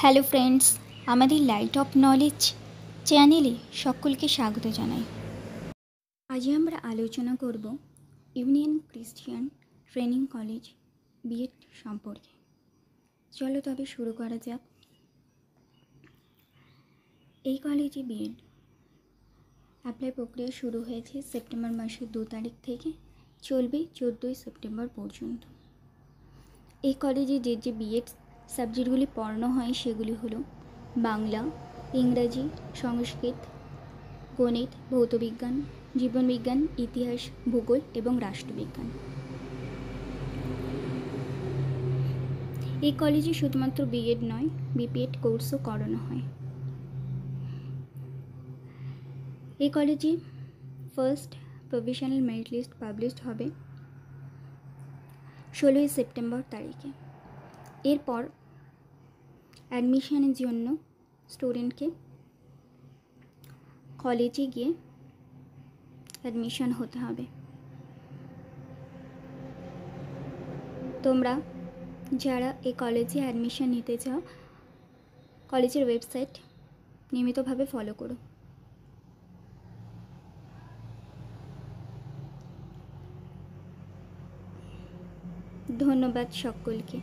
Hello friends, আমাদের light of knowledge চ্যানেলে সকলকে স্বাগত জানাই। আজ আমরা আলোচনা করব union Christian training college B Ed সম্পর্কে। চলো তবে শুরু করা যাক। এই কলেজে বিএড অ্যাপ্লাই প্রক্রিয়া শুরু হয়েছে সেপ্টেম্বর মাসের 2 তারিখ থেকে, চলবে 14ই সেপ্টেম্বর পর্যন্ত। এই কলেজে যে বিএড সাবজেক্টগুলি পড়ানো হয় সেগুলি হলো বাংলা, ইংরাজি, সংস্কৃত, গণিত, ভৌতবিজ্ঞান, জীবনবিজ্ঞান, ইতিহাস, ভূগোল এবং রাষ্ট্রবিজ্ঞান। এই কলেজে শুধুমাত্র বিএড নয়, বিপিএড কোর্সও করানো হয়। এই কলেজে first provisional merit list published হবে 16ই সেপ্টেম্বর তারিখে। এরপর অ্যাডমিশনের জন্য স্টুডেন্টকে কলেজে গিয়ে অ্যাডমিশন হতে হবে। তোমরা যারা এই কলেজে অ্যাডমিশন নিতে চাও, কলেজের ওয়েবসাইট নিয়মিতভাবে ফলো করো। ধন্যবাদ সকলকে।